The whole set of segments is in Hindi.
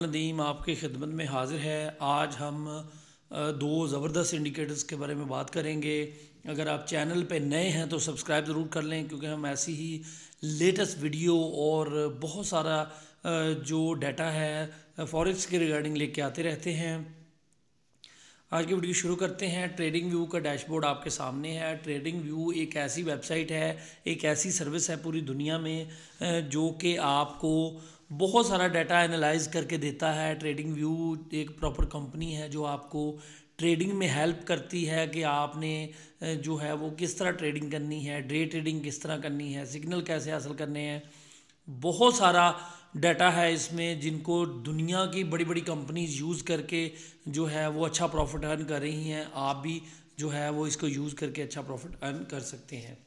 नदीम आपकी खिदमत में हाज़िर है। आज हम दो ज़बरदस्त इंडिकेटर्स के बारे में बात करेंगे। अगर आप चैनल पे नए हैं तो सब्सक्राइब ज़रूर कर लें, क्योंकि हम ऐसी ही लेटेस्ट वीडियो और बहुत सारा जो डाटा है फॉरेक्स के रिगार्डिंग लेके आते रहते हैं। आज की वीडियो शुरू करते हैं। ट्रेडिंग व्यू का डैशबोर्ड आपके सामने है। ट्रेडिंग व्यू एक ऐसी वेबसाइट है, एक ऐसी सर्विस है पूरी दुनिया में जो कि आपको बहुत सारा डाटा एनालाइज करके देता है। ट्रेडिंग व्यू एक प्रॉपर कंपनी है जो आपको ट्रेडिंग में हेल्प करती है कि आपने जो है वो किस तरह ट्रेडिंग करनी है, डे ट्रेडिंग किस तरह करनी है, सिग्नल कैसे हासिल करने हैं। बहुत सारा डाटा है इसमें जिनको दुनिया की बड़ी बड़ी कंपनीज यूज़ करके जो है वो अच्छा प्रॉफिट अर्न कर रही हैं। आप भी जो है वो इसको यूज़ करके अच्छा प्रॉफिट अर्न कर सकते हैं।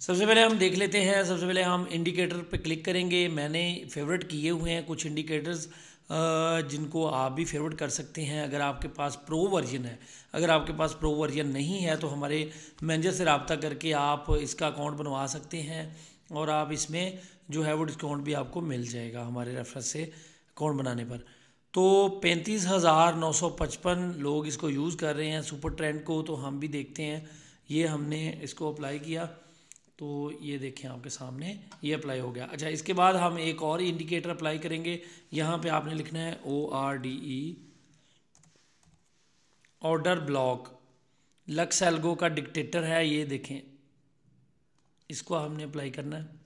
सबसे पहले हम देख लेते हैं। सबसे पहले हम इंडिकेटर पे क्लिक करेंगे। मैंने फेवरेट किए हुए हैं कुछ इंडिकेटर्स जिनको आप भी फेवरेट कर सकते हैं अगर आपके पास प्रो वर्जन है। अगर आपके पास प्रो वर्जन नहीं है तो हमारे मैनेजर से रब्ता करके आप इसका अकाउंट बनवा सकते हैं और आप इसमें जो है वो डिस्काउंट भी आपको मिल जाएगा हमारे रेफरेंस से अकाउंट बनाने पर। तो 35,955 लोग इसको यूज़ कर रहे हैं सुपर ट्रेंड को। तो हम भी देखते हैं। ये हमने इसको अप्लाई किया तो ये देखें आपके सामने ये अप्लाई हो गया। अच्छा, इसके बाद हम एक और इंडिकेटर अप्लाई करेंगे। यहाँ पे आपने लिखना है ORDE order block lux algo का डिक्टेटर है। ये देखें, इसको हमने अप्लाई करना है।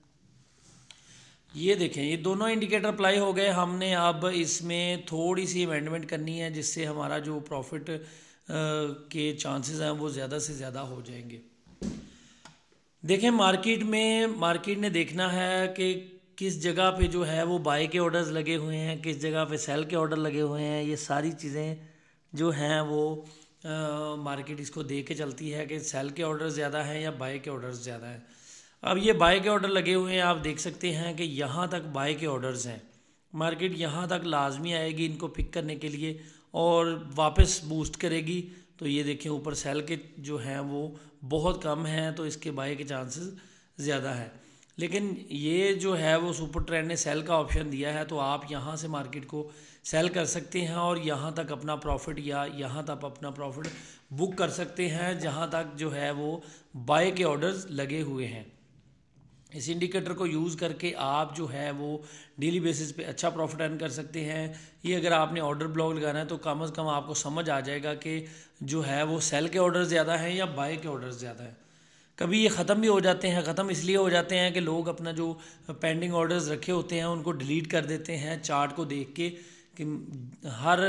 ये देखें, ये दोनों इंडिकेटर अप्लाई हो गए। हमने अब इसमें थोड़ी सी अमेंडमेंट करनी है जिससे हमारा जो प्रॉफिट के चांसेस हैं वो ज़्यादा से ज़्यादा हो जाएंगे। देखें, मार्केट ने देखना है कि किस जगह पे जो है वो बाय के ऑर्डर्स लगे हुए हैं, किस जगह पे सेल के ऑर्डर लगे हुए हैं। ये सारी चीज़ें जो हैं वो मार्केट इसको देख के चलती है कि सेल के ऑर्डर ज़्यादा हैं या बाय के ऑर्डर्स ज़्यादा हैं। अब ये बाय के ऑर्डर लगे हुए हैं, आप देख सकते हैं कि यहाँ तक बाय के ऑर्डर्स हैं। मार्केट यहाँ तक लाजमी आएगी इनको पिक करने के लिए और वापस बूस्ट करेगी। तो ये देखें, ऊपर सेल के जो हैं वो बहुत कम हैं तो इसके बाय के चांसेस ज़्यादा है। लेकिन ये जो है वो सुपर ट्रेंड ने सेल का ऑप्शन दिया है, तो आप यहाँ से मार्केट को सेल कर सकते हैं और यहाँ तक अपना प्रॉफिट या यहाँ तक अपना प्रॉफिट बुक कर सकते हैं जहाँ तक जो है वो बाय के ऑर्डर्स लगे हुए हैं। इस इंडिकेटर को यूज़ करके आप जो है वो डेली बेसिस पे अच्छा प्रॉफिट अर्न कर सकते हैं। ये अगर आपने ऑर्डर ब्लॉक लगाना है तो कम से कम आपको समझ आ जाएगा कि जो है वो सेल के ऑर्डर ज़्यादा हैं या बाय के ऑर्डर ज़्यादा हैं। कभी ये ख़त्म भी हो जाते हैं। ख़त्म इसलिए हो जाते हैं कि लोग अपना जो पेंडिंग ऑर्डर्स रखे होते हैं उनको डिलीट कर देते हैं चार्ट को देख के। कि हर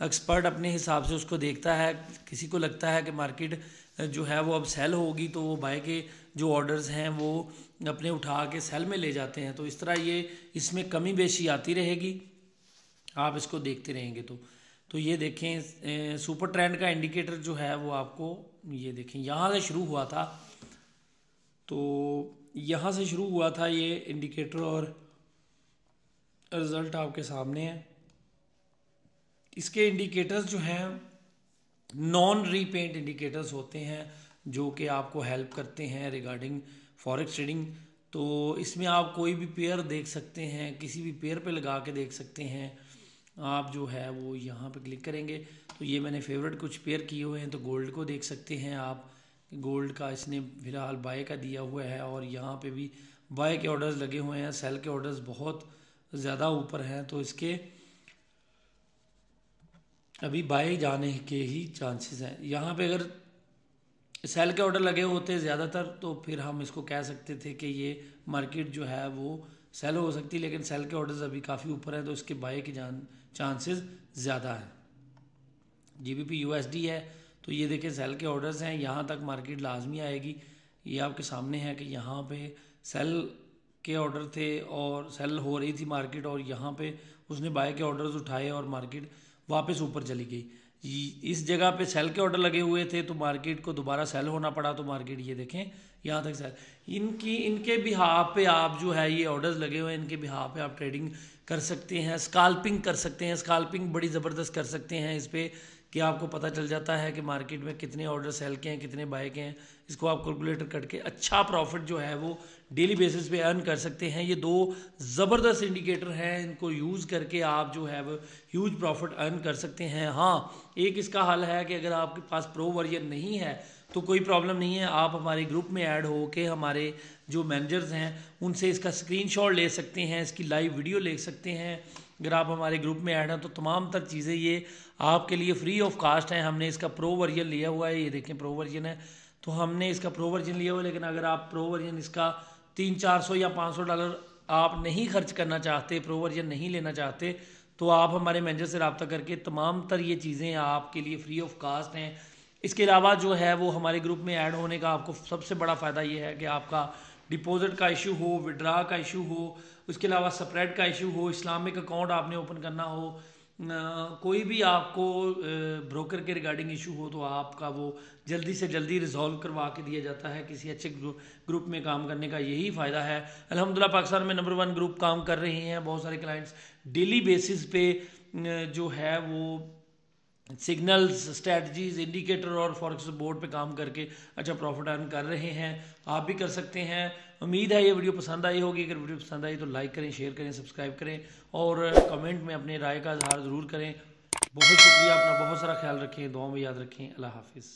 एक्सपर्ट अपने हिसाब से उसको देखता है। किसी को लगता है कि मार्केट जो है वो अब सेल होगी तो वो बाय के जो ऑर्डर्स हैं वो अपने उठा के सेल में ले जाते हैं। तो इस तरह ये इसमें कमी बेशी आती रहेगी, आप इसको देखते रहेंगे। तो ये देखें, सुपर ट्रेंड का इंडिकेटर जो है वो आपको ये देखें यहाँ से शुरू हुआ था। तो यहाँ से शुरू हुआ था ये इंडिकेटर और रिज़ल्ट आपके सामने है। इसके इंडिकेटर्स जो हैं नॉन रीपेंट इंडिकेटर्स होते हैं जो कि आपको हेल्प करते हैं रिगार्डिंग फॉरेक्स ट्रेडिंग। तो इसमें आप कोई भी पेयर देख सकते हैं, किसी भी पेयर पे लगा के देख सकते हैं। आप जो है वो यहाँ पे क्लिक करेंगे तो ये मैंने फेवरेट कुछ पेयर किए हुए हैं। तो गोल्ड को देख सकते हैं आप, गोल्ड का इसने फिलहाल बाय का दिया हुआ है और यहाँ पे भी बाय के ऑर्डर्स लगे हुए हैं। सेल के ऑर्डर्स बहुत ज़्यादा ऊपर हैं तो इसके अभी बाय जाने के ही चांसेस हैं। यहाँ पे अगर सेल के ऑर्डर लगे होते ज़्यादातर तो फिर हम इसको कह सकते थे कि ये मार्केट जो है वो सेल हो सकती, लेकिन सेल के ऑर्डर्स अभी काफ़ी ऊपर हैं तो इसके बाय के चांसेस ज़्यादा हैं। GBP USD है तो ये देखें सेल के ऑर्डर्स हैं, यहाँ तक मार्केट लाजमी आएगी। ये आपके सामने है कि यहाँ पे सेल के ऑर्डर थे और सेल हो रही थी मार्केट और यहाँ पे उसने बाय के ऑर्डर्स उठाए और मार्केट वापस ऊपर चली गई। इस जगह पे सेल के ऑर्डर लगे हुए थे तो मार्केट को दोबारा सेल होना पड़ा। तो मार्केट ये देखें यहाँ तक सेल इनके बिहाफ पे आप जो है ये ऑर्डर्स लगे हुए हैं, इनके बिहाफ पे आप ट्रेडिंग कर सकते हैं, स्काल्पिंग कर सकते हैं। स्काल्पिंग बड़ी ज़बरदस्त कर सकते हैं इस पर कि आपको पता चल जाता है कि मार्केट में कितने ऑर्डर सेल के हैं, कितने बाय के हैं। इसको आप कैलकुलेटर करके अच्छा प्रॉफिट जो है वो डेली बेसिस पे अर्न कर सकते हैं। ये दो ज़बरदस्त इंडिकेटर हैं, इनको यूज़ करके आप जो है वो ह्यूज प्रॉफिट अर्न कर सकते हैं। हाँ, एक इसका हल है कि अगर आपके पास प्रो वर्जन नहीं है तो कोई प्रॉब्लम नहीं है, आप हमारे ग्रुप में ऐड हो के हमारे जो मैनेजर्स हैं उनसे इसका स्क्रीनशॉट ले सकते हैं, इसकी लाइव वीडियो ले सकते हैं। अगर आप हमारे ग्रुप में ऐड हैं तो तमाम तर चीज़ें ये आपके लिए फ्री ऑफ कास्ट हैं। हमने इसका प्रो वर्जन लिया हुआ है, ये देखें प्रो वर्जन है, तो हमने इसका प्रो वर्जन लिया हुआ है। लेकिन अगर आप प्रो वर्जन इसका 300-400 या $500 आप नहीं खर्च करना चाहते, प्रो वर्जन नहीं लेना चाहते, तो आप हमारे मैनेजर से रब्ता करके तमाम तर ये चीज़ें आपके लिए फ्री ऑफ कास्ट हैं। इसके अलावा जो है वो हमारे ग्रुप में ऐड होने का आपको सबसे बड़ा फ़ायदा ये है कि आपका डिपॉजिट का इशू हो, विड्रा का इशू हो, उसके अलावा स्प्रेड का इशू हो, इस्लामिक अकाउंट आपने ओपन करना हो, कोई भी आपको ब्रोकर के रिगार्डिंग इशू हो, तो आपका वो जल्दी से जल्दी रिजॉल्व करवा के दिया जाता है। किसी अच्छे ग्रुप में काम करने का यही फ़ायदा है। अल्हम्दुलिल्लाह पाकिस्तान में नंबर 1 ग्रुप काम कर रहे हैं। बहुत सारे क्लाइंट्स डेली बेसिस पे जो है वो सिग्नल्स, स्ट्रेटजीज, इंडिकेटर और फॉरेक्स बोर्ड पे काम करके अच्छा प्रॉफिट अर्न कर रहे हैं। आप भी कर सकते हैं। उम्मीद है ये वीडियो पसंद आई होगी। अगर वीडियो पसंद आई तो लाइक करें, शेयर करें, सब्सक्राइब करें और कमेंट में अपने राय का इजहार ज़रूर करें। बहुत शुक्रिया, अपना बहुत सारा ख्याल रखें, दुआ में याद रखें। अल्लाह हाफिज़।